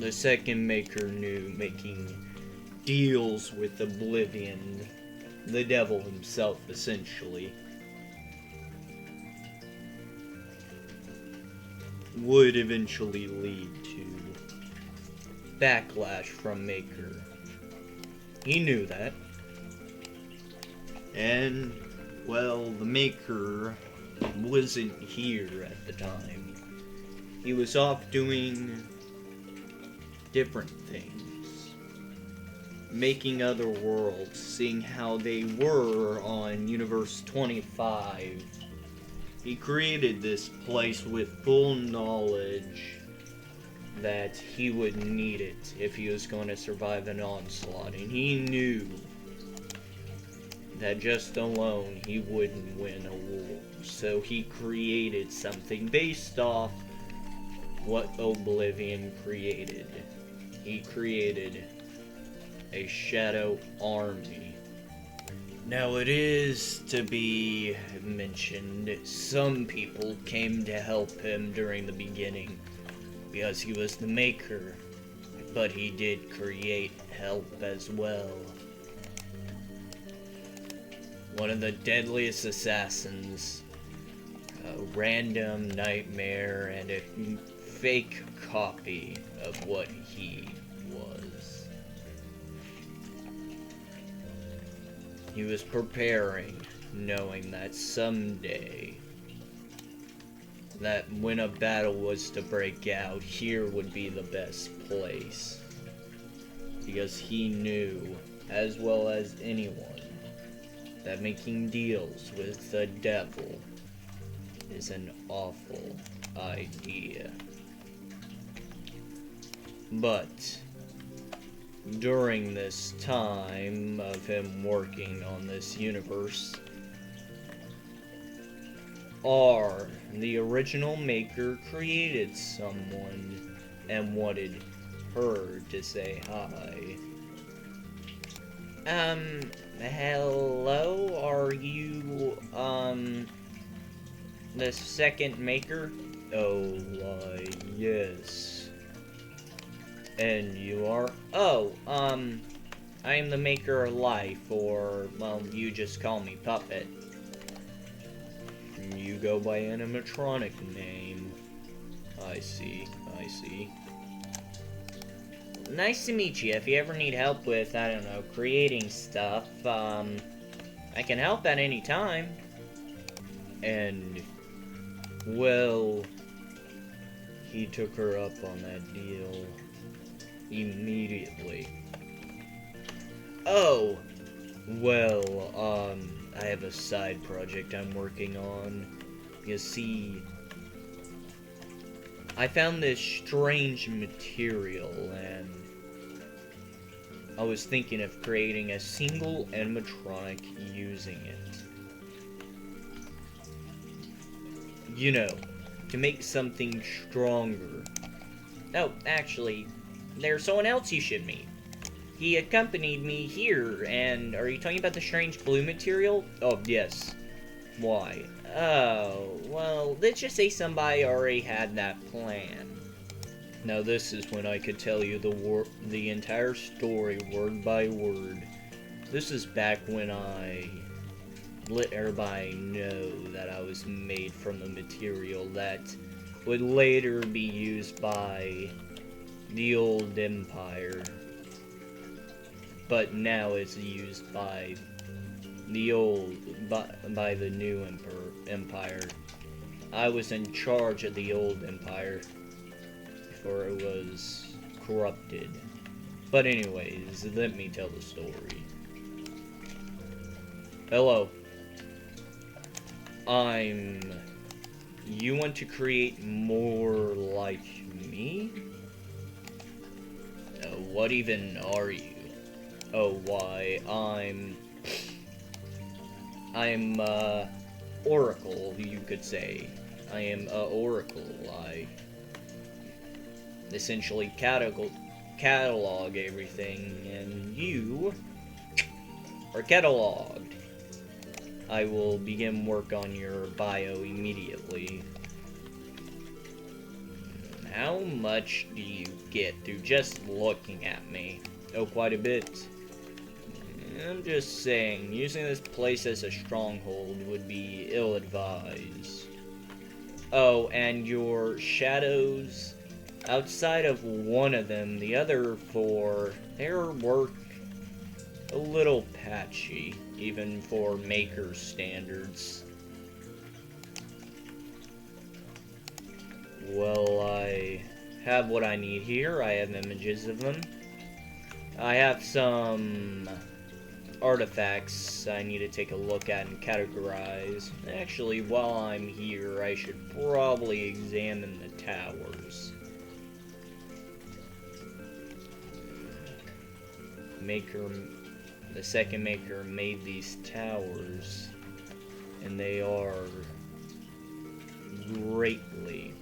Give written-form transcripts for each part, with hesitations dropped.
the second maker knew making deals with Oblivion, the devil himself, essentially, would eventually lead to backlash from Maker. He knew that. And, well, the Maker wasn't here at the time. He was off doing different things. Making other worlds, seeing how they were on Universe 25. He created this place with full knowledge that he would need it if he was going to survive an onslaught. And he knew that just alone he wouldn't win a war. So he created something based off what Oblivion created. He created a shadow army. Now it is to be mentioned, some people came to help him during the beginning because he was the maker, but he did create help as well. One of the deadliest assassins, a random nightmare, and a fake copy of what he was. He was preparing, knowing that someday, that when a battle was to break out, here would be the best place. Because he knew, as well as anyone, that making deals with the devil is an awful idea. But during this time of him working on this universe, the original maker created someone and wanted her to say hi. Hello? Are you, the second maker? Oh, why, yes. And you are? Oh, I am the maker of life, or, well, you just call me Puppet. You go by animatronic name. I see, I see. Nice to meet you. If you ever need help with, I don't know, creating stuff, I can help at any time. And, well, he took her up on that deal immediately. Oh, well, I have a side project I'm working on. You see, I found this strange material, and I was thinking of creating a single animatronic using it. You know, to make something stronger. Oh, actually, there's someone else you should meet. He accompanied me here, and are you talking about the strange blue material? Oh, yes. Why? Oh, well, let's just say somebody already had that plan. Now this is when I could tell you the entire story word by word. This is back when I let everybody know that I was made from the material that would later be used by the old empire. But now it's used by the by the new empire. I was in charge of the old empire before it was corrupted. But anyways, let me tell the story. Hello. You want to create more like me? What even are you? Oh, why, I'm, Oracle, you could say. I am, Oracle. I essentially catalog everything, and you are cataloged. I will begin work on your bio immediately. How much do you get through just looking at me? Oh, quite a bit. I'm just saying, using this place as a stronghold would be ill-advised. Oh, and your shadows, outside of one of them, the other four, their work a little patchy, even for maker standards. Well, I have what I need here. I have images of them. I have some artifacts I need to take a look at and categorize. Actually, while I'm here, I should probably examine the towers. The second maker made these towers, and they are greatly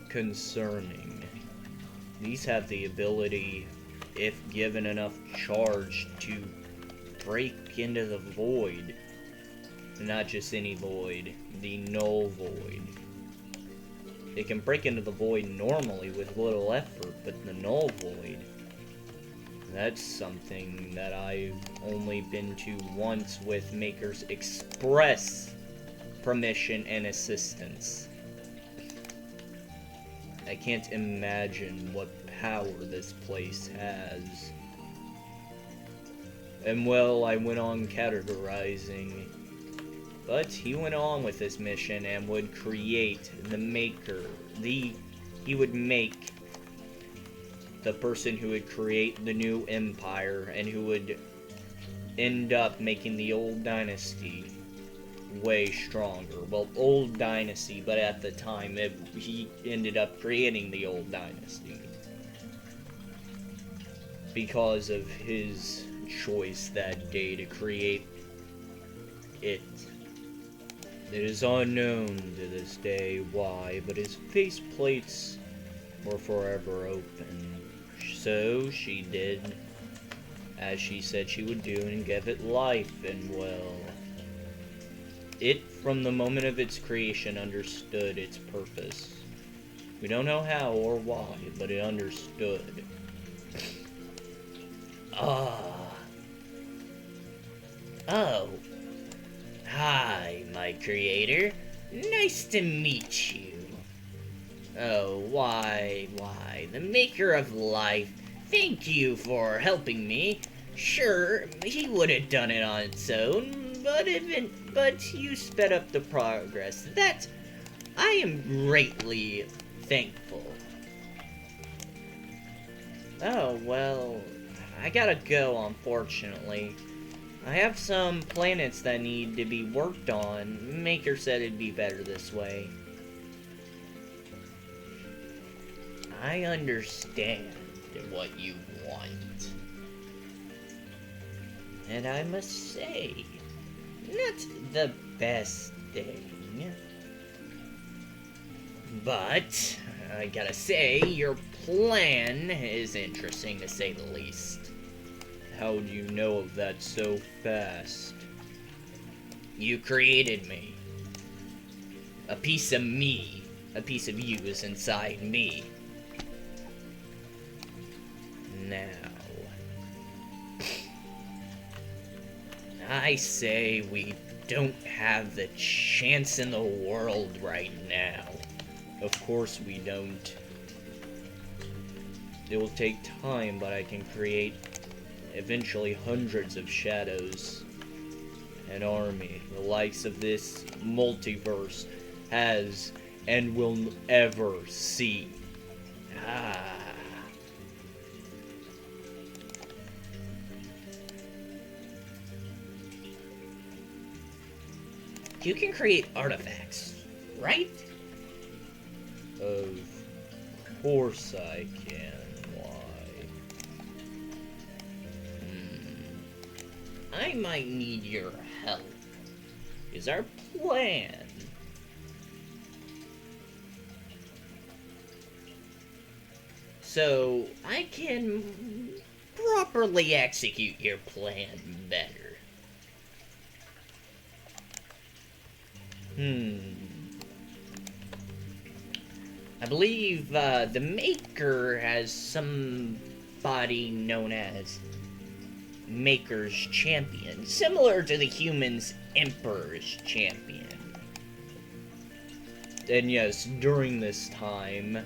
concerning. These have the ability, if given enough charge, to break into the void. Not just any void, the null void. It can break into the void normally with little effort, but the null void, that's something that I've only been to once with Maker's express permission and assistance. I can't imagine what power this place has. And well, I went on categorizing, but he went on with this mission and would create the Maker. He would make the person who would create the new empire and who would end up making the old dynasty way stronger. Well, old dynasty, but at the time he ended up creating the old dynasty because of his choice that day to create it. It is unknown to this day why, but his faceplates were forever open. So she did as she said she would do and gave it life, and well, it, from the moment of its creation, understood its purpose. We don't know how or why, but it understood. Oh. Hi, my creator. Nice to meet you. Oh, why, the maker of life. Thank you for helping me. Sure, he would have done it on its own, but you sped up the progress. That I am greatly thankful. Oh, well, I gotta go, unfortunately. I have some planets that need to be worked on. Maker said it'd be better this way. I understand what you want. And I must say, not the best thing. But, I gotta say, your plan is interesting to say the least. How do you know of that so fast? You created me. A piece of me, a piece of you is inside me. Now, I say we don't have the chance in the world right now. Of course we don't. It will take time, but I can create eventually hundreds of shadows. An army, the likes of this multiverse has and will ever see. You can create artifacts, right? Of course I can. Why? I might need your help. Is our plan. So I can properly execute your plan better. I believe the Maker has somebody known as Maker's Champion, similar to the human's Emperor's Champion. And yes, during this time,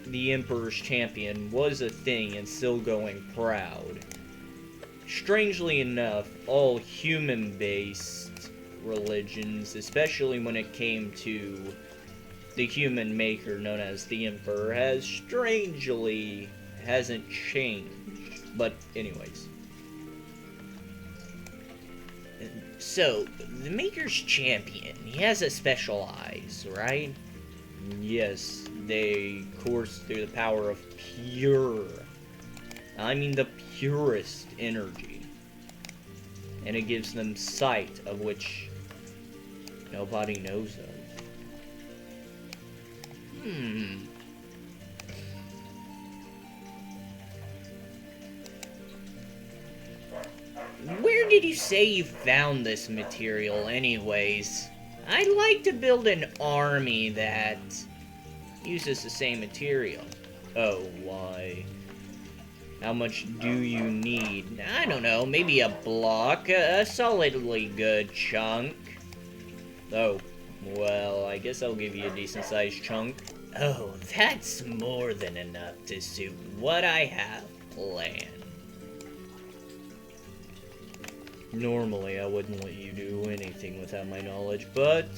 the Emperor's Champion was a thing and still going proud. Strangely enough, all human-based religions, especially when it came to the human maker known as the Emperor, hasn't changed. But anyways. So, the Maker's Champion, he has a special eyes, right? Yes, they course through the power of the purest energy. And it gives them sight of which nobody knows of. Where did you say you found this material anyways? I'd like to build an army that uses the same material. Oh, why? How much do you need? I don't know, maybe a block, a solidly good chunk. Oh, well, I guess I'll give you a decent-sized chunk. Oh, that's more than enough to suit what I have planned. Normally, I wouldn't let you do anything without my knowledge, but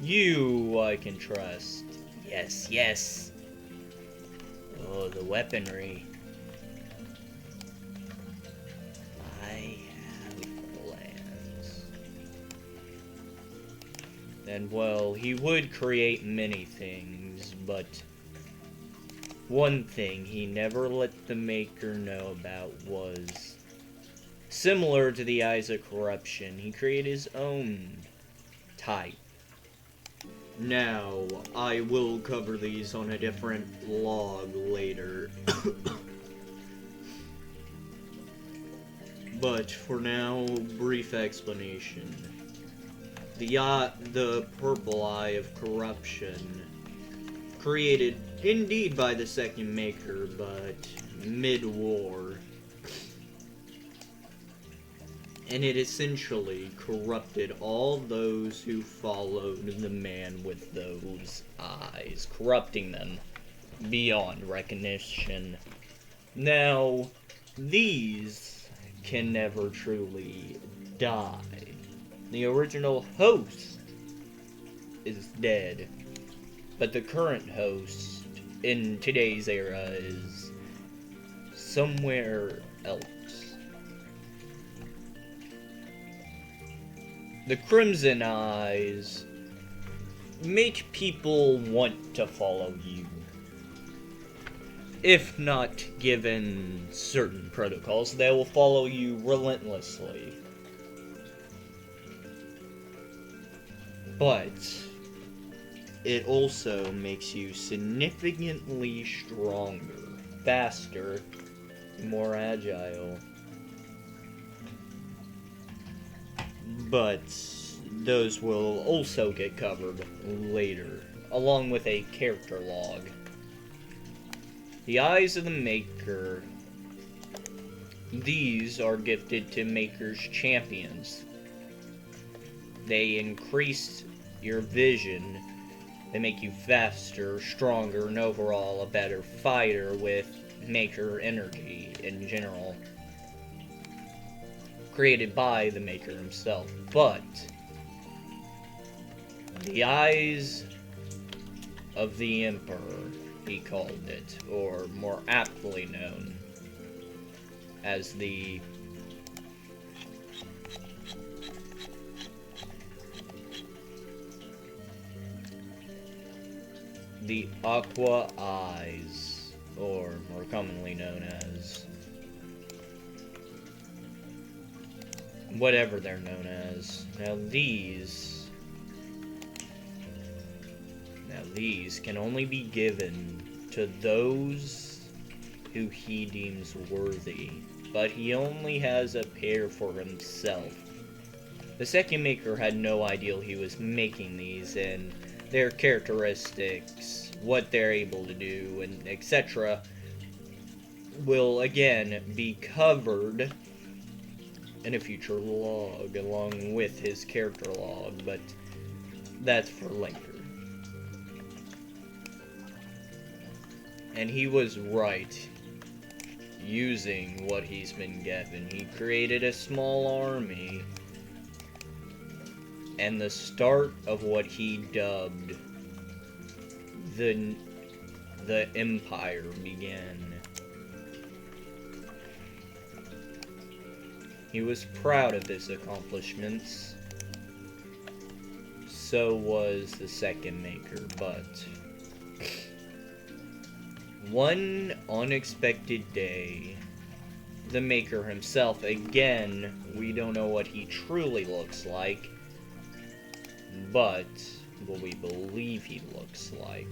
you I can trust. Yes, yes. Oh, the weaponry. I have plans. And, well, he would create many things, but one thing he never let the Maker know about was, similar to the Eyes of Corruption, he created his own type. Now, I will cover these on a different log later. But for now, brief explanation. The Purple Eye of Corruption, created indeed by the Second Maker, but mid-war. And it essentially corrupted all those who followed the man with those eyes, corrupting them beyond recognition. Now, these can never truly die. The original host is dead, but the current host in today's era is somewhere else. The Crimson Eyes make people want to follow you, if not given certain protocols. They will follow you relentlessly. But it also makes you significantly stronger, faster, more agile. But those will also get covered later, along with a character log. The Eyes of the Maker. These are gifted to Maker's Champions. They increase your vision. They make you faster, stronger, and overall a better fighter with Maker energy in general. Created by the Maker himself. But the Eyes of the Emperor, he called it, or more aptly known as the Aqua Eyes, or more commonly known as whatever they're known as. Now these can only be given to those who he deems worthy, but he only has a pair for himself. The Second Maker had no idea he was making these, and their characteristics, what they're able to do, and etc. will again be covered in a future log along with his character log, but that's for later. And he was right. Using what he's been given, he created a small army, and the start of what he dubbed the Empire began. He was proud of his accomplishments. So was the second maker, but one unexpected day, the maker himself, again, we don't know what he truly looks like, but what we believe he looks like.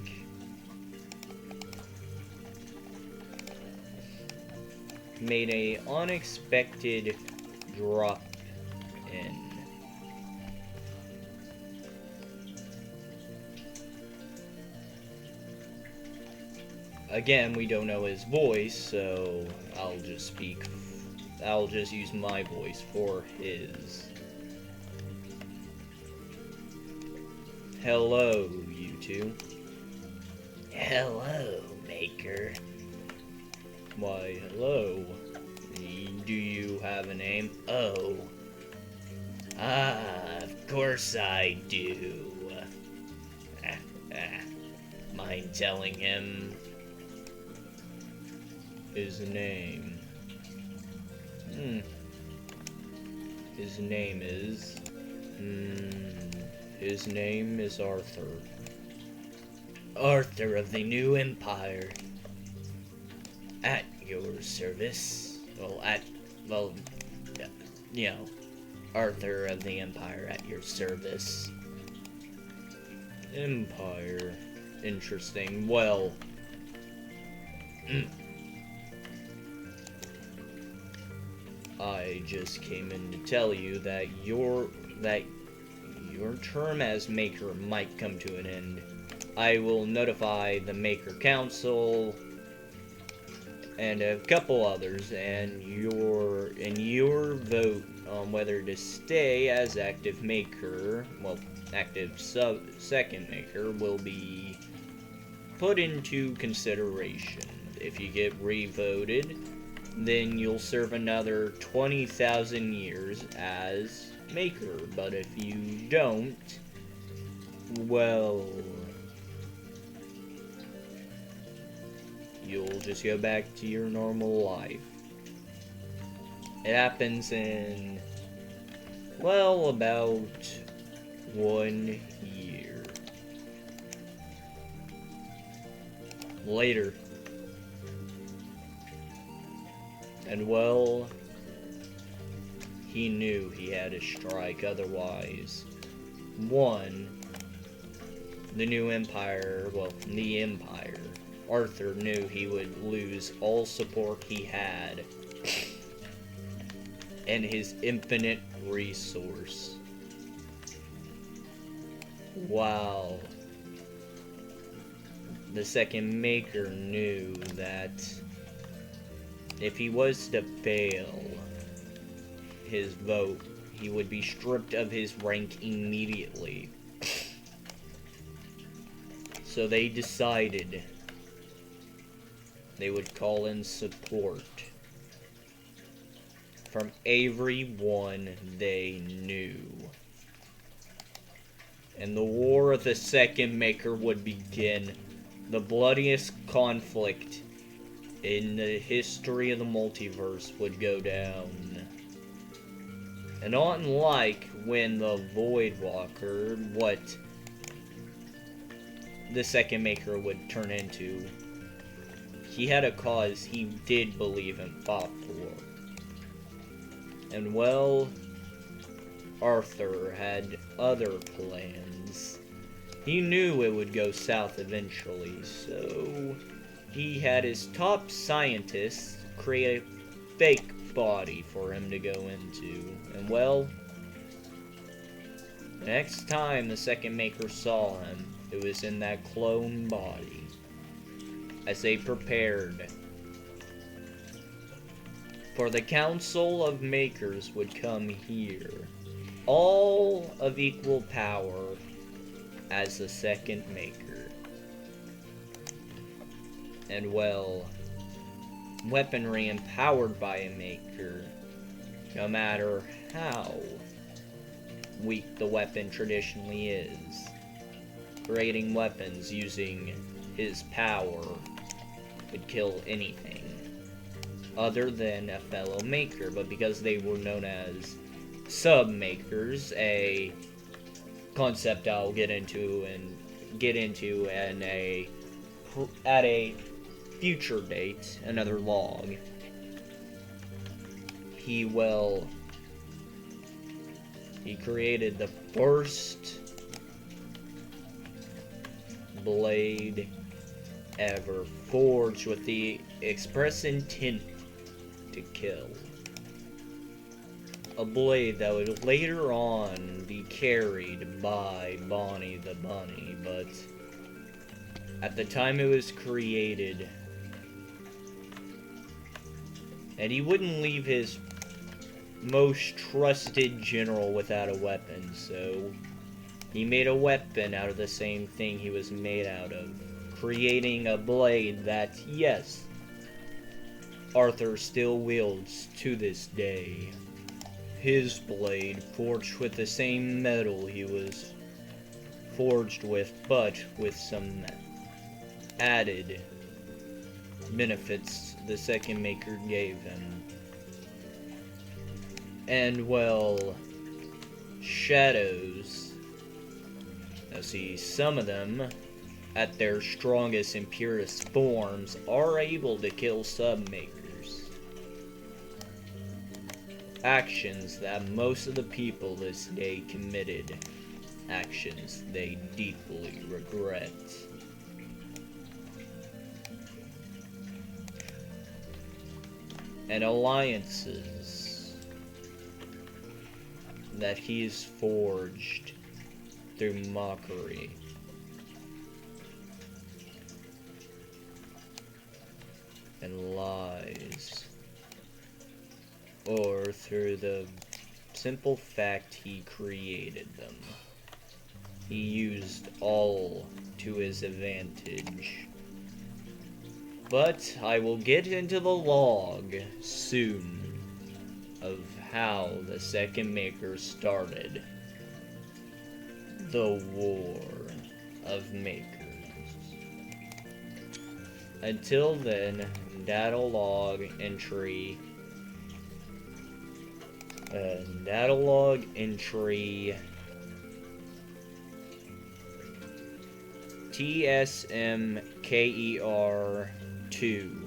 Made a unexpected drop in. Again, we don't know his voice, so I'll just use my voice for his. Hello, you two. Hello, Maker. Why, hello. Do you have a name? Oh. Of course I do. Mind telling him his name? His name is... His name is Arthur. Arthur of the New Empire. At your service. You know, Arthur of the Empire at your service. Empire. Interesting. Well... I just came in to tell you that your term as Maker might come to an end. I will notify the Maker Council and a couple others, and your vote on whether to stay as active Maker, well, active second Maker, will be put into consideration. If you get re-voted, then you'll serve another 20,000 years as Maker, but if you don't, well, you'll just go back to your normal life. It happens in, well, about 1 year. Later. And well, he knew he had to strike, otherwise, one, the new empire, well, the empire, Arthur knew he would lose all support he had, and his infinite resource. While the second Maker knew that if he was to fail his vote, he would be stripped of his rank immediately. So they decided they would call in support from everyone they knew. And the War of the Second Maker would begin, the bloodiest conflict in the history of the multiverse would go down. And unlike when the Voidwalker, what the second Maker would turn into, he had a cause he did believe and fought for. And well, Arthur had other plans. He knew it would go south eventually, so he had his top scientists create a fake body for him to go into. And well, the next time the second Maker saw him, It was in that clone body. As they prepared for the Council of Makers would come here. All of equal power as the second maker. And well, weaponry empowered by a maker, no matter how weak the weapon traditionally is, creating weapons using his power could kill anything other than a fellow maker. But because they were known as sub-makers, a concept I'll get into at a future date, another log, he created the first blade ever forged with the express intent to kill. A blade that would later on be carried by Bonnie the Bunny, but at the time it was created, and he wouldn't leave his most trusted general without a weapon, so he made a weapon out of the same thing he was made out of, creating a blade that, yes, Arthur still wields to this day. His blade, forged with the same metal he was forged with, but with some added benefits the second maker gave him. And well, shadows. Now see, some of them, at their strongest and purest forms, are able to kill sub-makers. Actions that most of the people this day committed. Actions they deeply regret. And alliances that he's forged through mockery. And lies. Or through the simple fact he created them. He used all to his advantage. But I will get into the log soon of how the second maker started the War of Makers. Until then, data log entry TSMKER2.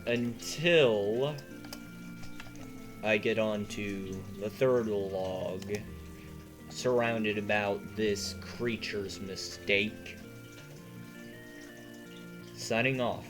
Until I get onto the third log, surrounded about this creature's mistake. Signing off.